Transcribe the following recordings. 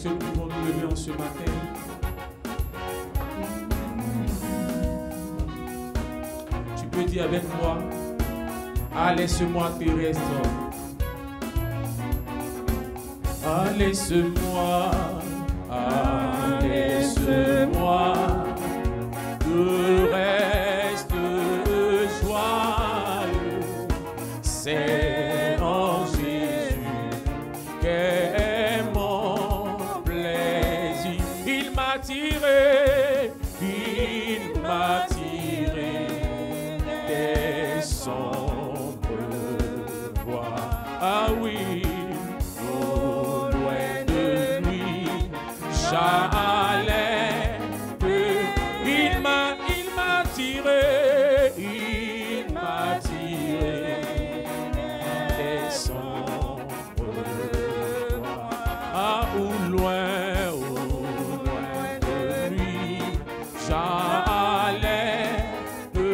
est-ce que nous pouvons nous lever en ce matin? Tu peux dire avec moi, ah, laisse-moi terrestre. Ah, laisse-moi, le reste joyeux, c'est en Jésus qu'est mon plaisir. Il m'a tiré des sombres voies. Ah oui, au loin de lui, j'allais. Il m'a tiré des sombres voies. Ah, au loin de lui, j'allais de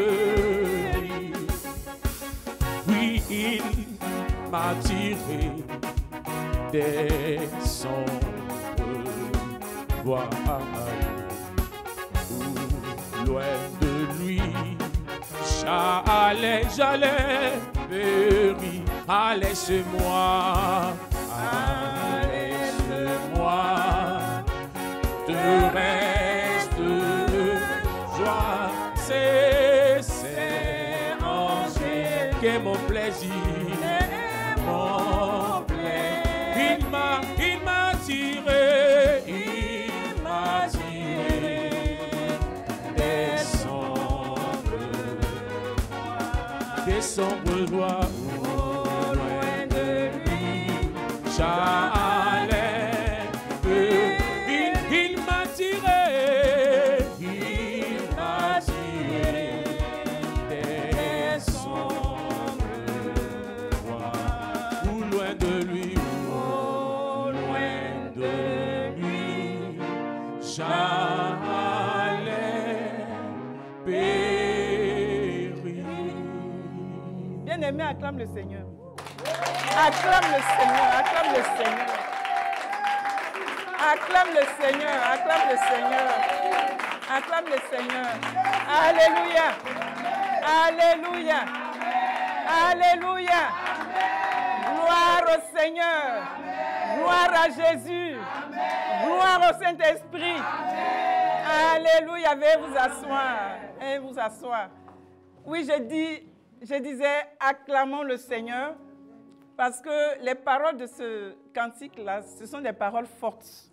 lui. Oui, il m'a tiré des sombres voies. Loin de lui, j'allais périr. Ah, laisse-moi, te reste joie, c'est en Jésus qu'est mon plaisir, mon plaisir. Il m'a tiré, des sombres voies, loin de lui, j'allais. Il m'a tiré des sombres voies, ou loin de lui, j'allais périr. Bien-aimé, acclame le Seigneur. Acclame le Seigneur, acclame le Seigneur. Acclame le Seigneur, acclame le Seigneur. Acclame le Seigneur. Alléluia. Alléluia. Alléluia. Gloire au Seigneur. Gloire à Jésus. Gloire au Saint-Esprit. Alléluia. Veuillez vous asseoir. Veuillez vous asseoir. Oui, je disais, acclamons le Seigneur, parce que les paroles de ce cantique-là, ce sont des paroles fortes,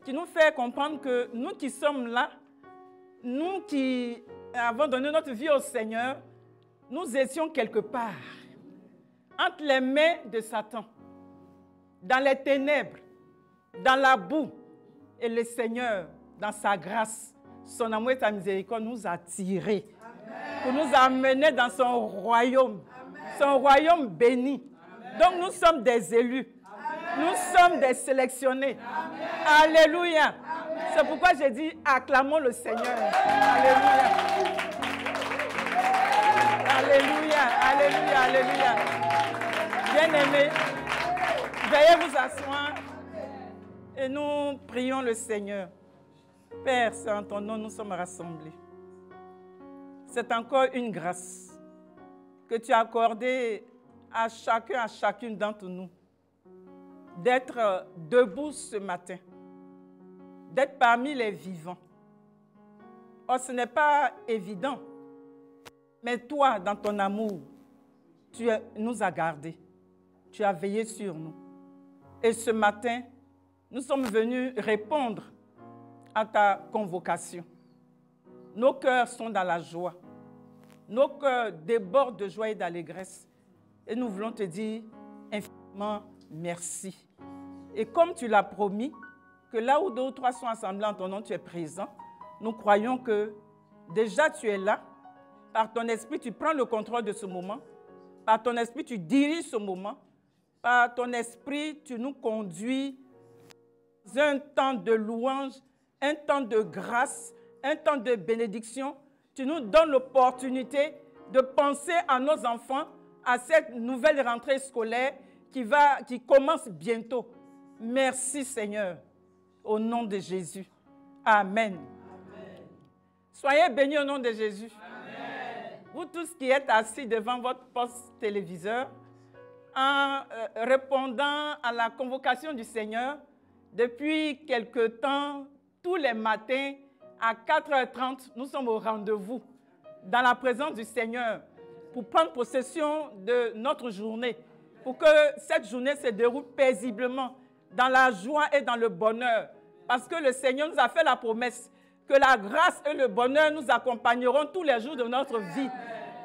qui nous fait comprendre que nous qui sommes là, nous qui avons donné notre vie au Seigneur, nous étions quelque part, entre les mains de Satan, dans les ténèbres, dans la boue, et le Seigneur, dans sa grâce, son amour et sa miséricorde, nous a tirés, pour nous amener dans son royaume, son royaume béni. Donc nous sommes des élus, nous sommes des sélectionnés. Alléluia. C'est pourquoi j'ai dit acclamons le Seigneur. Alléluia. Alléluia, alléluia, alléluia. Bien-aimés, veuillez vous asseoir et nous prions le Seigneur. Père, c'est en ton nom nous sommes rassemblés. C'est encore une grâce que tu as accordée à chacun, à chacune d'entre nous, d'être debout ce matin, d'être parmi les vivants. Or, ce n'est pas évident, mais toi, dans ton amour, tu nous as gardés, tu as veillé sur nous. Et ce matin, nous sommes venus répondre à ta convocation. Nos cœurs sont dans la joie. Nos cœurs débordent de joie et d'allégresse. Et nous voulons te dire infiniment merci. Et comme tu l'as promis, que là où deux ou trois sont assemblés en ton nom, tu es présent, nous croyons que déjà tu es là. Par ton esprit, tu prends le contrôle de ce moment. Par ton esprit, tu diriges ce moment. Par ton esprit, tu nous conduis dans un temps de louange, un temps de grâce, un temps de bénédiction. Tu nous donnes l'opportunité de penser à nos enfants, à cette nouvelle rentrée scolaire qui commence bientôt. Merci Seigneur. au nom de Jésus. Amen. Amen. Soyez bénis au nom de Jésus. Amen. Vous tous qui êtes assis devant votre poste téléviseur, en répondant à la convocation du Seigneur, depuis quelque temps, tous les matins, à 4h30, nous sommes au rendez-vous dans la présence du Seigneur pour prendre possession de notre journée, pour que cette journée se déroule paisiblement, dans la joie et dans le bonheur. Parce que le Seigneur nous a fait la promesse que la grâce et le bonheur nous accompagneront tous les jours de notre vie.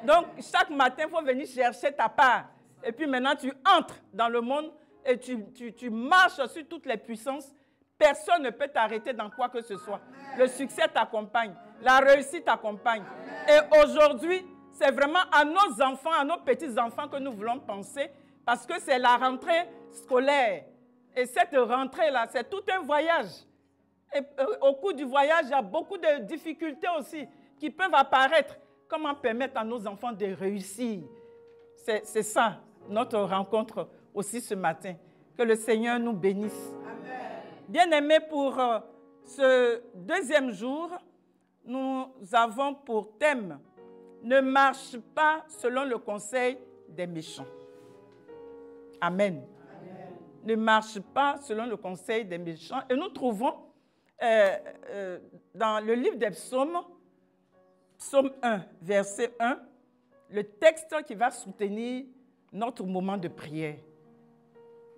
Donc, chaque matin, il faut venir chercher ta part. Et puis maintenant, tu entres dans le monde et tu marches sur toutes les puissances. Personne ne peut t'arrêter dans quoi que ce soit. Le succès t'accompagne, la réussite t'accompagne. Et aujourd'hui, c'est vraiment à nos enfants, à nos petits-enfants que nous voulons penser, parce que c'est la rentrée scolaire. Et cette rentrée-là, c'est tout un voyage. Et au cours du voyage, il y a beaucoup de difficultés aussi qui peuvent apparaître. Comment permettre à nos enfants de réussir? C'est ça, notre rencontre aussi ce matin. Que le Seigneur nous bénisse. Bien-aimés, pour ce deuxième jour, nous avons pour thème « Ne marche pas selon le conseil des méchants ». Amen. Amen. Ne marche pas selon le conseil des méchants. Et nous trouvons dans le livre des psaumes, psaume 1, verset 1, le texte qui va soutenir notre moment de prière.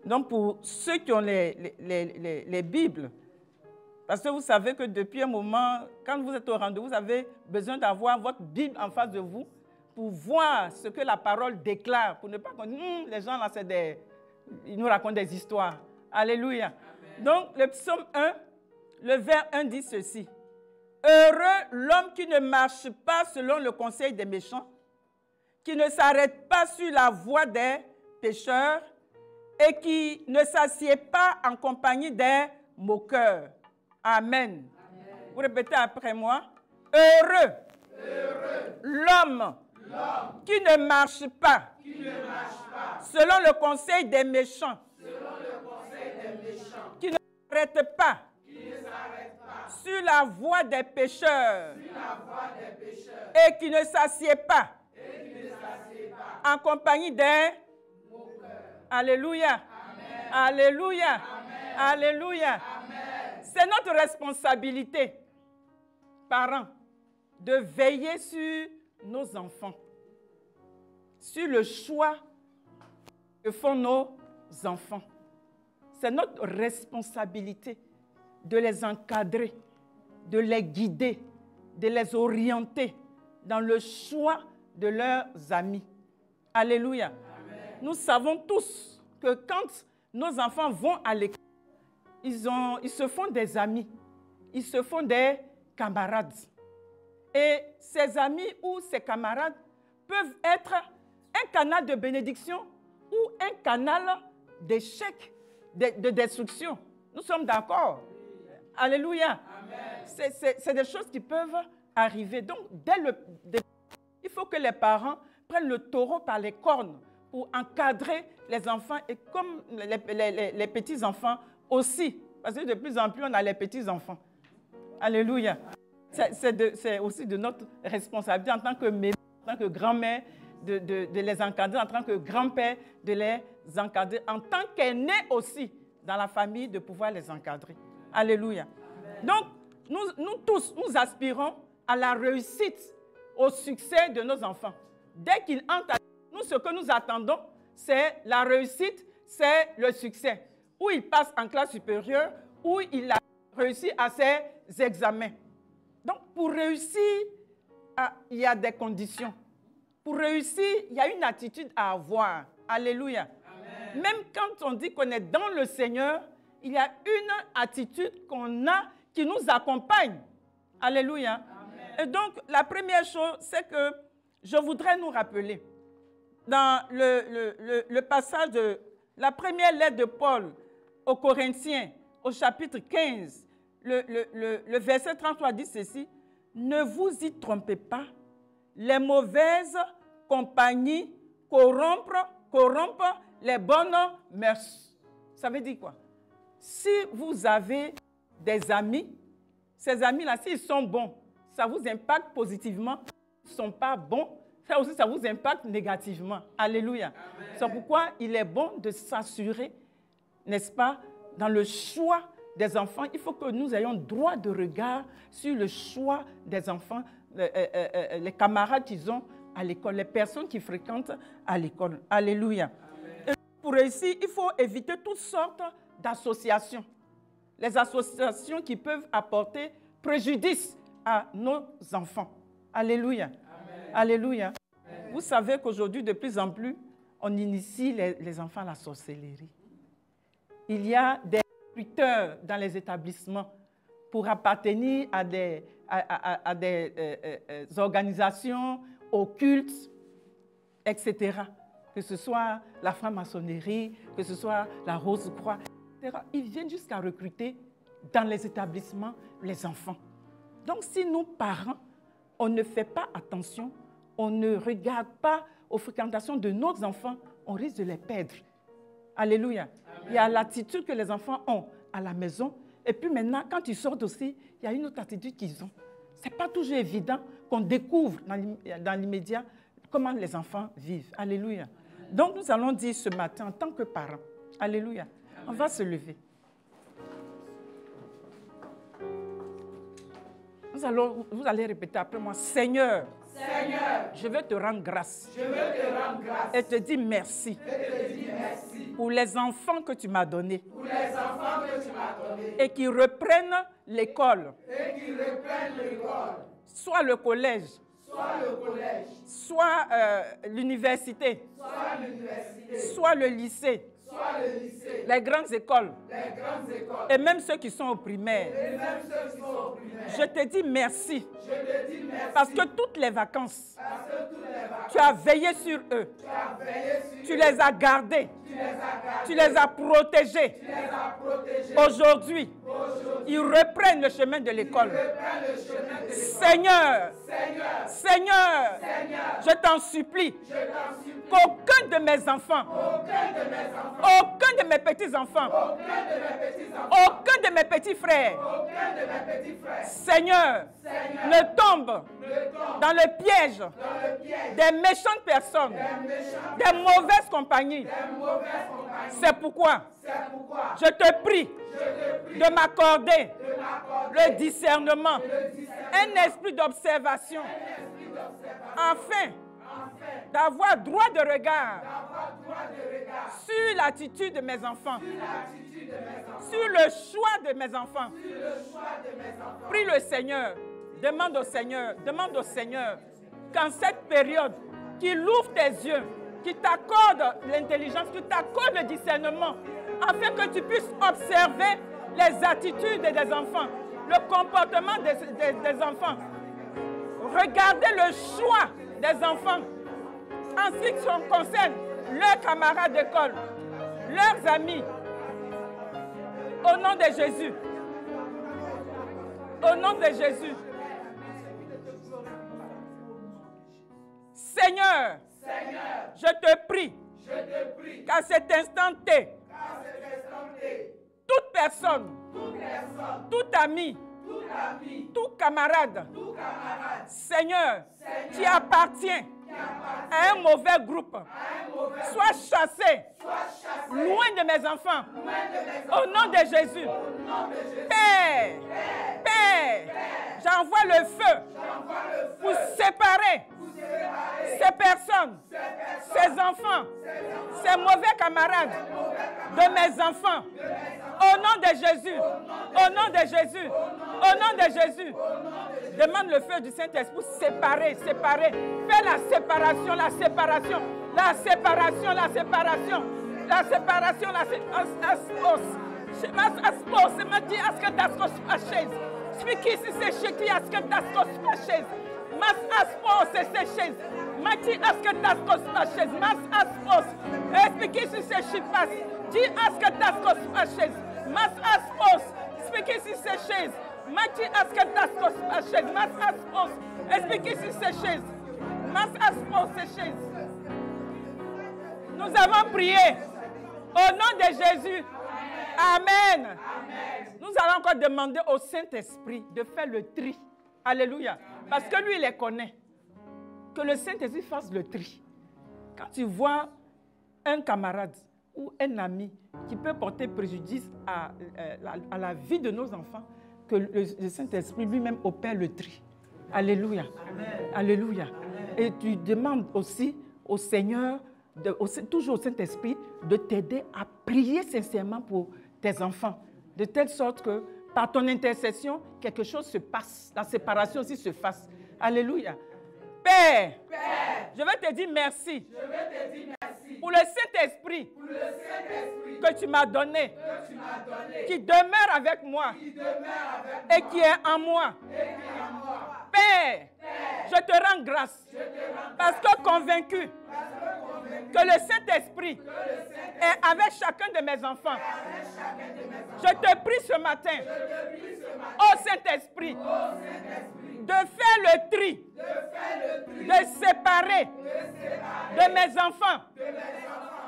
Donc, pour ceux qui ont les Bibles, parce que vous savez que depuis un moment, quand vous êtes au rendez-vous, vous avez besoin d'avoir votre Bible en face de vous pour voir ce que la parole déclare, pour ne pas qu'on dise, les gens là, ils nous racontent des histoires. Alléluia. Amen. Donc, le psaume 1, le vers 1 dit ceci. Heureux l'homme qui ne marche pas selon le conseil des méchants, qui ne s'arrête pas sur la voie des pécheurs, et qui ne s'assied pas en compagnie des moqueurs. Amen. Amen. Vous répétez après moi. Heureux, l'homme qui ne marche pas, selon le conseil des méchants, qui ne s'arrête pas, sur la voie des pécheurs, et qui ne s'assied pas, en compagnie des Alléluia. Amen. Alléluia. Amen. Alléluia. Amen. C'est notre responsabilité, parents, de veiller sur nos enfants, sur le choix que font nos enfants. C'est notre responsabilité de les encadrer, de les guider, de les orienter dans le choix de leurs amis. Alléluia. Nous savons tous que quand nos enfants vont à l'école, ils se font des amis, ils se font des camarades. Et ces amis ou ces camarades peuvent être un canal de bénédiction ou un canal d'échec, de destruction. Nous sommes d'accord. Alléluia. C'est des choses qui peuvent arriver. Donc, il faut que les parents prennent le taureau par les cornes pour encadrer les enfants et comme les petits-enfants aussi. Parce que de plus en plus, on a les petits-enfants. Alléluia. C'est aussi de notre responsabilité en tant que mère, en tant que grand-mère, de les encadrer, en tant que grand-père, de les encadrer, en tant qu'aîné aussi dans la famille, de pouvoir les encadrer. Alléluia. Donc, nous tous, nous aspirons à la réussite, au succès de nos enfants. Dès qu'ils entrent à nous, ce que nous attendons, c'est la réussite, c'est le succès. Où il passe en classe supérieure, où il a réussi à ses examens. Donc, pour réussir, il y a des conditions. Pour réussir, il y a une attitude à avoir. Alléluia. Amen. Même quand on dit qu'on est dans le Seigneur, il y a une attitude qu'on a qui nous accompagne. Alléluia. Amen. Et donc, la première chose, c'est que je voudrais nous rappeler dans le passage de la première lettre de Paul aux Corinthiens, au chapitre 15, le verset 33 dit ceci, « Ne vous y trompez pas, les mauvaises compagnies corrompent les bonnes mœurs. » Ça veut dire quoi? Si vous avez des amis. Ces amis-là, s'ils sont bons, ça vous impacte positivement. S'ils ne sont pas bons, ça aussi, ça vous impacte négativement. Alléluia. C'est pourquoi il est bon de s'assurer, n'est-ce pas, dans le choix des enfants. Il faut que nous ayons droit de regard sur le choix des enfants, les camarades qu'ils ont à l'école, les personnes qui fréquentent à l'école. Alléluia. Et pour réussir, il faut éviter toutes sortes d'associations. Les associations qui peuvent apporter préjudice à nos enfants. Alléluia. Amen. Alléluia. Amen. Vous savez qu'aujourd'hui, de plus en plus, on initie les enfants à la sorcellerie. Il y a des recruteurs dans les établissements pour appartenir à des organisations occultes, etc. Que ce soit la franc-maçonnerie, que ce soit la Rose-Croix, etc. Ils viennent jusqu'à recruter dans les établissements les enfants. Donc, si nous, parents, on ne fait pas attention, on ne regarde pas aux fréquentations de nos enfants, on risque de les perdre. Alléluia. Amen. Il y a l'attitude que les enfants ont à la maison. Et puis maintenant, quand ils sortent aussi, il y a une autre attitude qu'ils ont. Ce n'est pas toujours évident qu'on découvre dans l'immédiat comment les enfants vivent. Alléluia. Donc, nous allons dire ce matin, en tant que parents, alléluia, amen, on va se lever. Vous allez répéter après moi, Seigneur, Seigneur, je veux te rendre grâce. Je veux te rendre grâce. Et te dire merci. Pour les enfants que tu m'as donnés. Pour les enfants que tu m'as donnés. Et qui reprennent l'école. Et qui reprennent l'école. Soit le collège. Soit le collège. Soit l'université. Soit l'université. Soit le lycée. Soit le lycée. Les grandes écoles. Les grandes écoles. Et même ceux qui sont au primaire. Et même ceux qui sont au primaire. Je te dis merci. Je te dis merci. Parce que toutes les vacances, tu as veillé sur eux. Tu les as gardés. Tu les as protégés. Aujourd'hui, ils reprennent le chemin de l'école. Seigneur, Seigneur, je t'en supplie qu'aucun de mes enfants, aucun de mes petits-enfants, aucun de mes petits frères, Seigneur, ne tombe dans le piège des méchantes personnes, des mauvaises compagnies. C'est pourquoi je te prie de m'accorder le discernement, un esprit d'observation, afin d'avoir droit de regard sur l'attitude de mes enfants, sur le choix de mes enfants. Prie le Seigneur, demande au Seigneur qu'en cette période, qu'il ouvre tes yeux, qu'il t'accorde l'intelligence, qu'il t'accorde le discernement, afin que tu puisses observer les attitudes des enfants, le comportement des enfants. Regardez le choix des enfants en ce qui concerne leurs camarades d'école, leurs amis. Au nom de Jésus. Au nom de Jésus. Seigneur, je te prie qu'à cet instant T, toute personne, tout ami, tout camarade, Seigneur, qui appartient à un mauvais groupe, soit chassé loin de mes enfants. Au nom de Jésus. Père, j'envoie le feu pour séparer ces personnes, ces enfants, ces mauvais camarades de mes enfants. Au nom de Jésus. Au nom de Jésus. Au nom de Jésus. Demande le feu du Saint-Esprit pour séparer. Fais la séparation. La séparation. Speak Mas aspos esses Mati aska taskos pashes mas aspos speaking se shipas di aska taskos pashes mas aspos speaking se shes Mati aska taskos pashes mas aspos speaking se shes mas aspos shes. Nous avons prié au nom de Jésus. Amen. Nous allons encore demander au Saint-Esprit de faire le tri. Alléluia. Parce que lui, il les connaît. Que le Saint-Esprit fasse le tri. Quand tu vois un camarade ou un ami qui peut porter préjudice à la vie de nos enfants, que le Saint-Esprit lui-même opère le tri. Alléluia. Amen. Alléluia. Amen. Et tu demandes aussi au Seigneur, toujours au Saint-Esprit, de t'aider à prier sincèrement pour tes enfants. De telle sorte que par ton intercession, quelque chose se passe. La séparation aussi se fasse. Alléluia. Père, je vais te dire merci. Pour le Saint-Esprit que tu m'as donné, qui demeure avec moi et qui est en moi. Père, je te rends grâce parce que convaincu que le Saint-Esprit est avec chacun de mes enfants. Je te prie ce matin, ô Saint-Esprit, de faire le tri, de séparer de mes enfants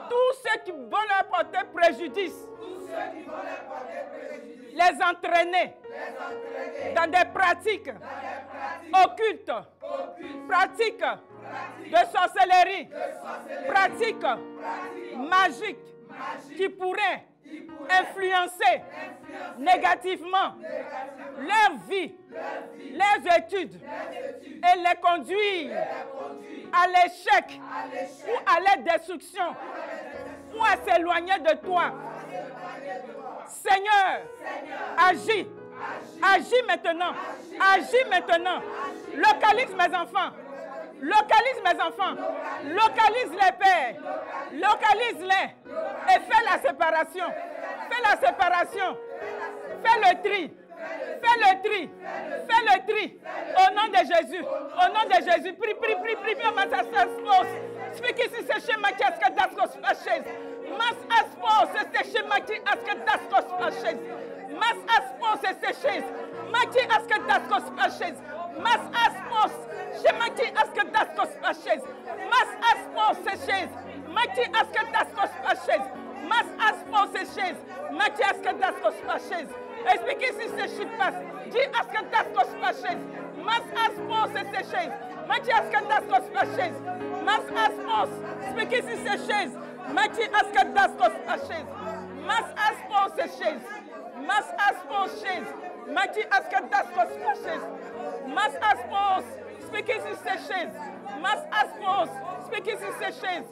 tous ceux qui vont leur porter préjudice, les entraîner dans des pratiques occultes, pratiques de sorcellerie, pratiques magiques qui pourraient influencer négativement leur vie, leurs études et les conduire à l'échec ou à la destruction ou à s'éloigner de toi. Seigneur, agis. Agis maintenant. Agis maintenant. Localise mes enfants. Localise mes enfants. Localise-les, Père. Localise-les. Et fais la séparation. Fais la séparation. Fais le tri. Fais le tri. Fais le tri. Au nom de Jésus. Au nom de Jésus. Prie, prie, prie, prie. Speak ici, c'est chez ma casque d'ascos paches. Mas aspo, c'est chez ma qui asque d'ascos paches. Mas aspo, c'est chez ma qui asque d'ascos paches. Mas aspo, chez ma qui asque d'ascos paches. Mas aspo, c'est chez ma qui asque d'ascos paches. Mas aspo, c'est chez ma qui asque d'ascos paches. Explique ici, c'est chez passe. Dis asque d'ascos paches. Mas aspo, c'est chez ma qui asque d'ascos paches. Mas aspo, explique ici, c'est chez Mati asket daskos paches. Mas aspo se chez. Mas aspo chez. Mati asket daskos paches. Mas aspo speak ici se chez. Mas aspo speak ici se chez.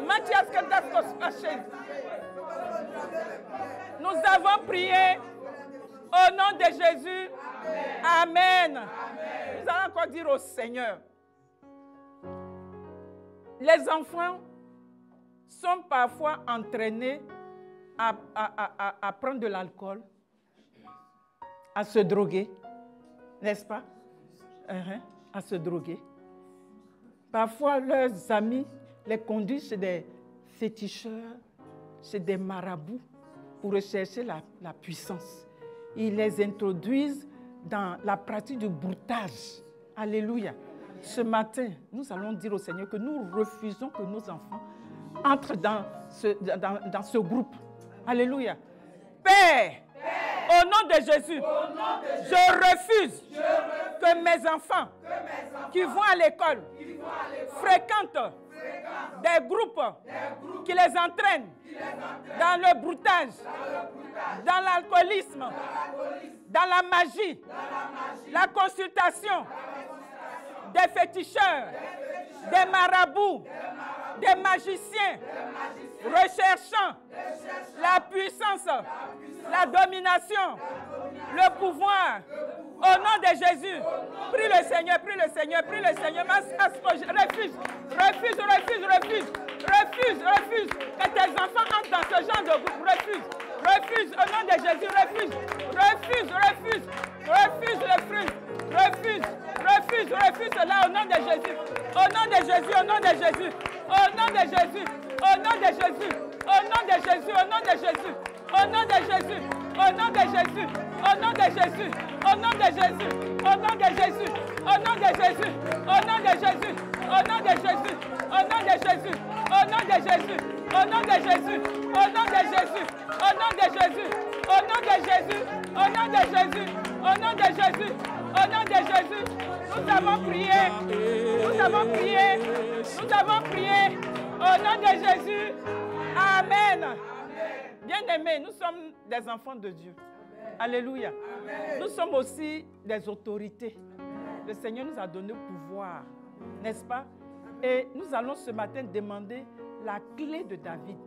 Mati asket daskos paches. Nous avons prié au nom de Jésus. Amen. Amen. Nous allons encore dire au Seigneur. Les enfants sont parfois entraînés à prendre de l'alcool, à se droguer, n'est-ce pas? À se droguer. Parfois, leurs amis les conduisent chez des féticheurs, chez des marabouts, pour rechercher la puissance. Ils les introduisent dans la pratique du broutage. Alléluia. Ce matin, nous allons dire au Seigneur que nous refusons que nos enfants entrent dans ce groupe. Alléluia. Père, au nom de Jésus, je refuse que mes enfants qui vont à l'école fréquentent des groupes qui les entraînent dans le broutage, dans l'alcoolisme, dans la magie, la consultation, des féticheurs, des marabouts, des magiciens, recherchant la puissance, la domination, le pouvoir. Au nom de Jésus, prie le Seigneur, prie le Seigneur, prie le Seigneur. Refuse que tes enfants entrent dans ce genre de groupe. Refuse, au nom de Jésus, refuse cela au nom de Jésus. Au nom de Jésus, au nom de Jésus, au nom de Jésus, au nom de Jésus, au nom de Jésus, au nom de Jésus, au nom de Jésus, au nom de Jésus, au nom de Jésus, au nom de Jésus, au nom de Jésus, au nom de Jésus, au nom de Jésus, au nom de Jésus, au nom de Jésus, Au nom de Jésus. Au nom de Jésus. Au nom de Jésus. Au nom de Jésus. Au nom de Jésus. Au nom de Jésus. Au nom de Jésus. Au nom de Jésus. Nous avons prié. Nous avons prié. Nous avons prié. Au nom de Jésus. Amen. Bien-aimés, nous sommes des enfants de Dieu. Alléluia. Nous sommes aussi des autorités. Le Seigneur nous a donné le pouvoir, n'est-ce pas? Et nous allons ce matin demander la clé de David.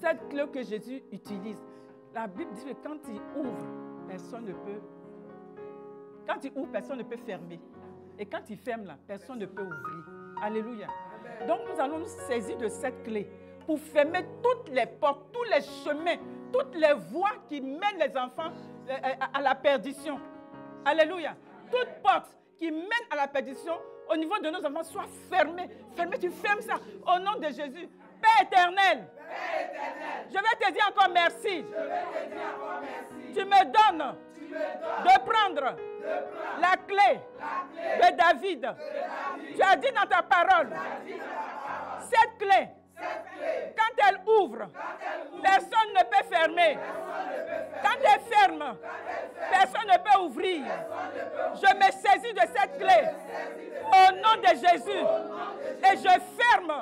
Cette clé que Jésus utilise. La Bible dit que quand il ouvre, personne ne peut. Quand il ouvre, personne ne peut fermer. Et quand il ferme là, personne ne peut ouvrir. Alléluia. Donc nous allons nous saisir de cette clé pour fermer toutes les portes, tous les chemins, toutes les voies qui mènent les enfants à la perdition. Alléluia. Toute porte qui mène à la perdition au niveau de nos enfants soit fermée. Fermée, tu fermes ça au nom de Jésus. Père éternel, je vais te dire encore merci. Tu me donnes de prendre la clé de David. Tu as dit dans ta parole, cette clé, quand elle ouvre, personne ne peut fermer. Quand elle ferme, personne ne peut ouvrir. Je me saisis de cette clé au nom de Jésus et je ferme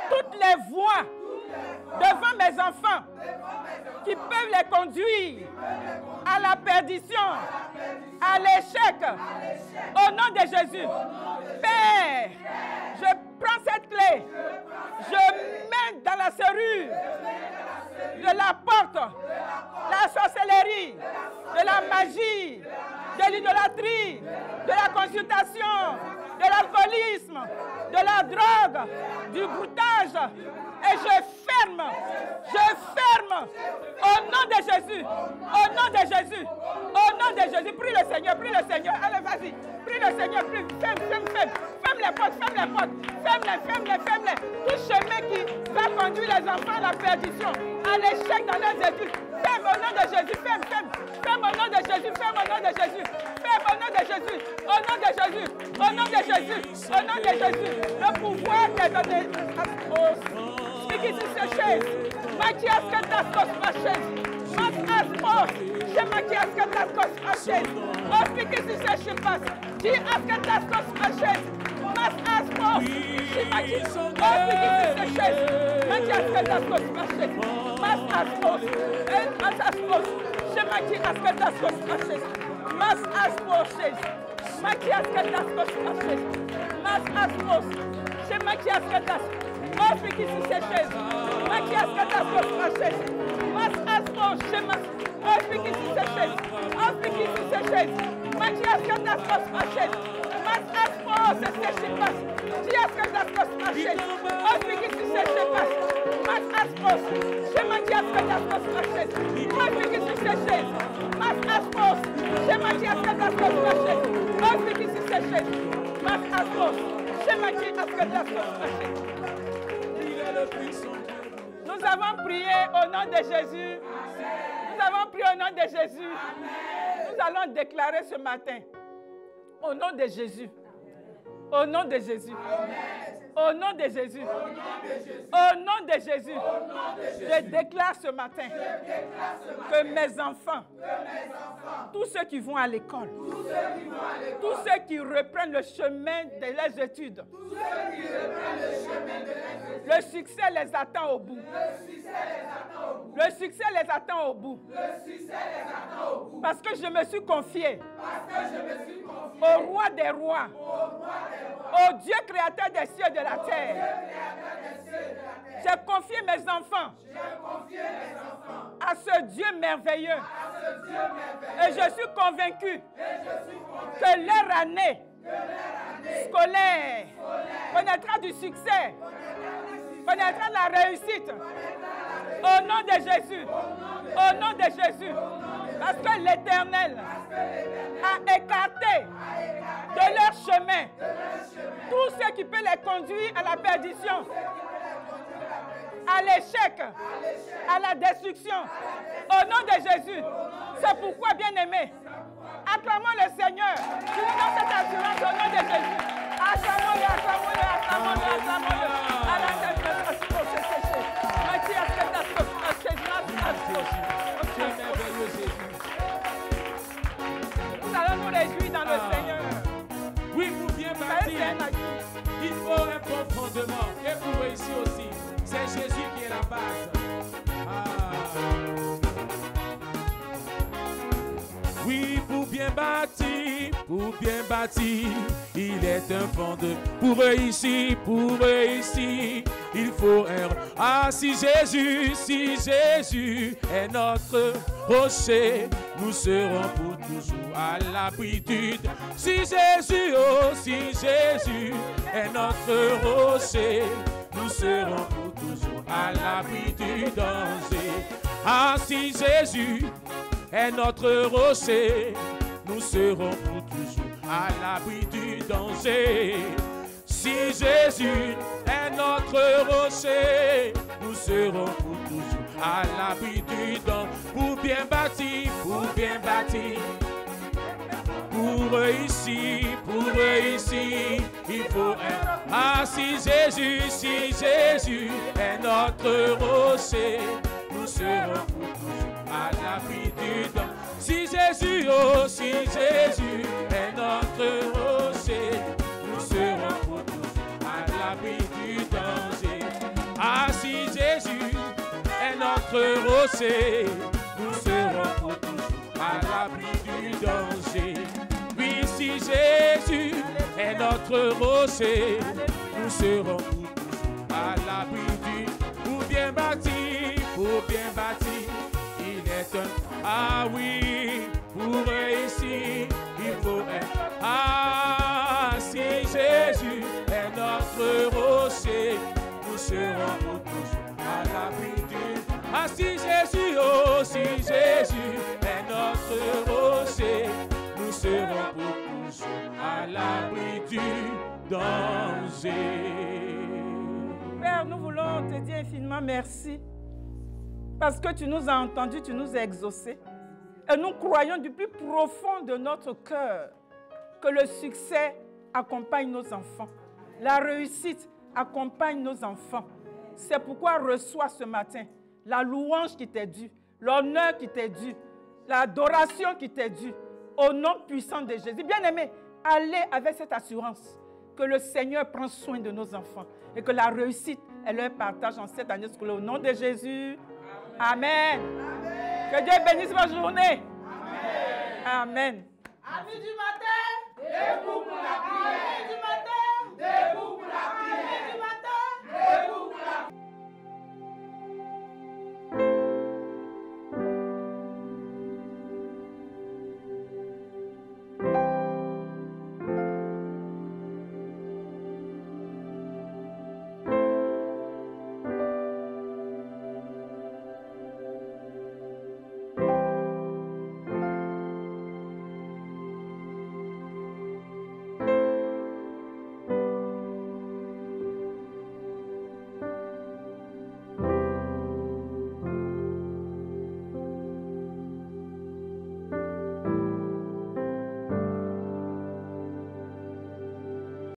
toutes les voies devant mes enfants qui peuvent les conduire à la perdition, à l'échec. Au nom de Jésus. Père, je prends cette clé, je mets dans la serrure de la porte la sorcellerie, de la magie, de l'idolâtrie, de la consultation, de l'alcoolisme, de la drogue, du broutage. Et je ferme au nom de Jésus, au nom de Jésus, au nom de Jésus. Prie le Seigneur, allez vas-y, prie le Seigneur, prie, ferme les portes, ferme-les. Tout chemin qui va conduire les enfants à la perdition, à l'échec dans leurs études, ferme au nom de Jésus, ferme au nom de Jésus, ferme au nom de Jésus, ferme au nom de Jésus, au nom de Jésus, au nom de Jésus, au nom de Jésus, le pouvoir t'est donné. Speaking to the chase, Matthias Kataskos Maches, Mas Aspos, Je Matthias Kataskos Maches, Oh speaking to the Shipas, G Askataskos Maches, Mas Aspos, She Matthias, Oh speaking to the chase, Matthias Kataskos Maches, Mas Aspos, Mas Aspos, Je Matthias Kataskos Maches, Mas Aspos, Matthias Kataskos Maches, Mas Aspos, Je Matthias Kataskos. Oh, speaking to the chase, Matthias Kataskos Maches, Mas Aspos, Shemas, Oh, speaking to the chase, Matthias Kataskos Maches, Mas Aspos, Shemas, Matthias Kataskos Maches, Oh, speaking to the chase, Mas Aspos, Matthias Kataskos Maches, Oh, speaking to the chase, Mas Aspos, Matthias Kataskos Maches, Oh, speaking to the chase, Mas Aspos, Matthias Kataskos Maches. Nous avons prié au nom de Jésus. Nous avons prié au nom de Jésus. Nous allons déclarer ce matin, au nom de Jésus, au nom de Jésus, au nom de Jésus, au nom de Jésus, je déclare ce matin que mes enfants, tous ceux qui vont à l'école, tous ceux qui reprennent le chemin de leurs études, le succès les attend au bout. Le succès les attend au bout. Parce que je me suis confié au roi des rois, au Dieu créateur des cieux et de la terre. J'ai confié mes enfants à ce Dieu merveilleux. Et je suis convaincu que leur année scolaire connaîtra du succès, connaîtra de la réussite. Au nom de Jésus. Au nom de Jésus. Parce que l'Éternel a écarté de leur chemin tout ce qui peut les conduire à la perdition, à l'échec, à la destruction. Au nom de Jésus. C'est pourquoi, bien-aimés, acclamons le Seigneur. Je vous donne cette assurance au nom de Jésus. Acclamons-le, acclamons-le, acclamons-le, acclamons-le. un bon fondement. Et pour réussir aussi, c'est Jésus qui est la base. Oui, pour bien bâtir, il est un fondement. Pour réussir, il faut un... Ah, si Jésus est notre rocher, nous serons pour toujours à l'abri du... Si Jésus est notre rocher, nous serons pour toujours à l'abri du danger. Ah, si Jésus est notre rocher, nous serons pour toujours à l'abri du danger. Si Jésus est notre rocher, nous serons pour toujours à l'abri du danger. Pour bien bâtir, pour réussir, il faut un... Ah, si Jésus est notre rocher, nous serons pour toujours à l'abri du danger. Si Jésus est notre rocher, nous serons pour toujours à l'abri du danger. Ah, si Jésus est notre rocher, nous serons pour toujours à l'abri du danger. Oui, si Jésus est notre rocher, nous serons pour toujours à l'abri du... Pour bien bâtir, il est un... Ah oui, pour réussir, il faut être... Ah, si Jésus est notre rocher, nous serons pour toujours à l'abri du... Ah, si Jésus est notre rocher, nous serons pour toujours à l'abri du danger. Père, nous voulons te dire infiniment merci. Parce que tu nous as entendus, tu nous as exaucés. Et nous croyons du plus profond de notre cœur que le succès accompagne nos enfants. La réussite accompagne nos enfants. C'est pourquoi reçois ce matin la louange qui t'est due, l'honneur qui t'est dû, l'adoration qui t'est due, au nom puissant de Jésus. Bien-aimés, allez avec cette assurance que le Seigneur prend soin de nos enfants et que la réussite est leur partage en cette année scolaire. Au nom de Jésus. Amen. Amen. Que Dieu bénisse votre journée. Amen. Amen. Amis du matin, debout pour la prière.